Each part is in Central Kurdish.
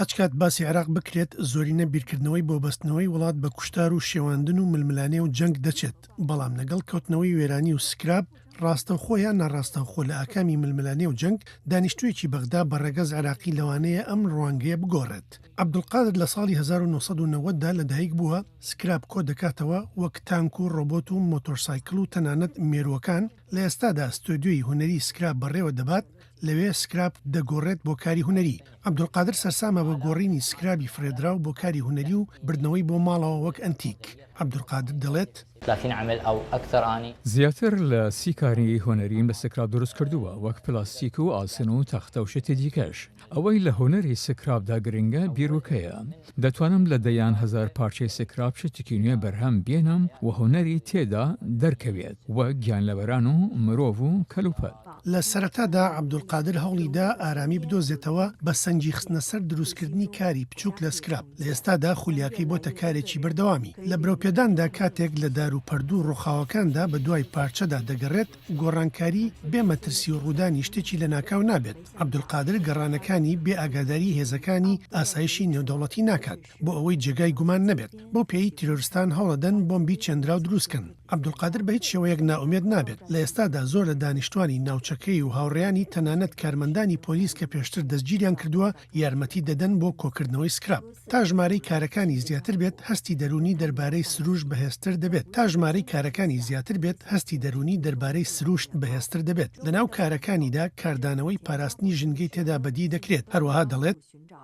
هەچکات باسی عێراق بکرێت زۆرینە بیرکردنەوەی بۆ بەستنەوەی وڵات بە کوشتار و شێواندن و ململانێ و جەنگ دەچێت، بەڵام لەگەڵ کەوتنەوەی وێرانی و سکراب ڕاستەوخۆ یان ناڕاستەوخۆ لە ئاکامی ململانێ و جەنگ دانیشتوویەکی بەغدا بە ڕێگەز عێراقی لەوانەیە ئەم ڕوانگەیە بگۆڕێت. عەبدولقادر لە ساڵی 1990دا لەدایک بووە سکراب کۆ دەکاتەوە وەک تانک و ڕۆبۆت و مۆتۆرسایکل و تەنانەت مێرووەکان. لە ئێستادا ستۆدیۆی هونەری سکراب بەڕێوە دەبات، لەوێ سکراب دەگۆڕێت بۆ کاری هونەری. عەبدولقادر سەرسامە بە گۆڕینی سکرابی فرێدراو بۆ کاری هونەری و بردنەوەی بۆ ماڵەوە وەک ئەنتیک. عەبدولقادر دەڵێت 30 عمل أو أكثر آني زیاتر لە 30 کاری هۆنەریم لە سکراب دروست کردووە، وەک پلاستیک و ئاسن و تەختە و شتی دیکەش. ئەوەی لە هۆنەری سکرابدا گرنگە بیرۆکەیە. دەتوانم لە دەیان هەزار پارچەی سکراب شتێکی نوێ بەرهەم بێنم و هۆنەری تێدا دەرکەوێت، وەک گیانلەبەران و مرۆڤ و کەلوپەت. لە سەرەتادا عەبدولقادر هەوڵیدا ئارامی بدۆزێتەوە بە سەنجی خستنە سەر دروستکردنی کاری بچووک لە سکراب. لە ئێستادا خولیاکەی بۆتە کارێکی بەردەوامی. لە بڕۆپێداندا کاتێک لە دار و پەردوو ڕووخاوەکاندا بە دوای پارچەدا دەگەڕێت، گۆڕانکاری بێ مەترسی و ڕوودانی شتێکی لە ناکاو نابێت. عەبدولقادر گەڕانەکانی بێ ئاگاداری هێزەکانی ئاسایشی نێودەوڵەتی ناکات بۆ ئەوەی جێگای گومان نەبێت. بۆ پێی تیرۆریستان هەوڵەدەن بۆمبی چێندراو دروستکەن. عەبدولقادر بە هیچ شێوەیەک نائومێد نابێت. لە ئێستادا زۆر لە دانیشتوانی ناوچەکەی و هاوڕێیانی تەنانەت کارمەندانی پۆلیس کە پێشتر دەستگیریان کردووە یارمەتی دەدەن بۆ کۆکردنەوەی سکراب. تا ژمارەی کارەکانی زیاتر بێت، هەستی دەرونی دەربارەی سروشت بەهێزتر دەبێت. تا ژمارەی کارەکانی زیاتر بێت، هەستی دەرونی دەربارەی سروشت بەهێزتر دەبێت. لەناو کارەکانیدا کاردانەوەی پاراستنی ژنگەی تێدا بەدی دەکرێت. هەروەها دەڵێت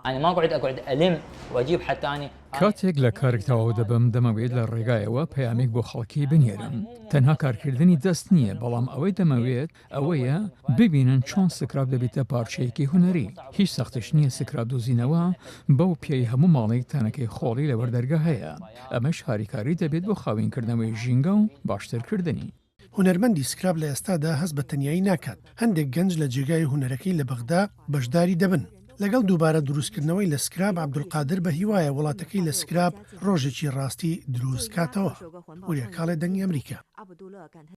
يعني ما أقعد ألم وأجيب حتى أني کاتێک لە کارێک تەواو دەبم دەمەوێت لە ڕێگایەوە پەیامێک بۆ خەڵکی بنێرم. تەنها کارکردنی دەست نییە، بەڵام ئەوەی دەمەوێت ئەوەیە ببینن چۆن سکراب دەبێتە پارچەیەکی هونەری. هیچ سەختش نییە سکراب دۆزینەوە، بەو پێی هەموو ماڵێک تانەکەی خۆڵی لە وەردەرگا هەیە. ئەمەش هاریکاری دەبێت بۆ خاوینکردنەوەی ژینگە و باشترکردنی. هونەرمەندی سکراب لە ئێستادا هەست بە تەنیایی ناکات. هەندێک گەنج لە جێگای هونەرەکەی لە بەغدا بەشداری دەبن. لەگەڵ دووبارە دروستکردنەوەی لە سکراب عەبدولقادر بە هیوایە وڵاتەکەی لە سکراب ڕۆژێکی ڕاستی دروست کاتەوە. وریە کاڵێ دەنگی ئەمریکا.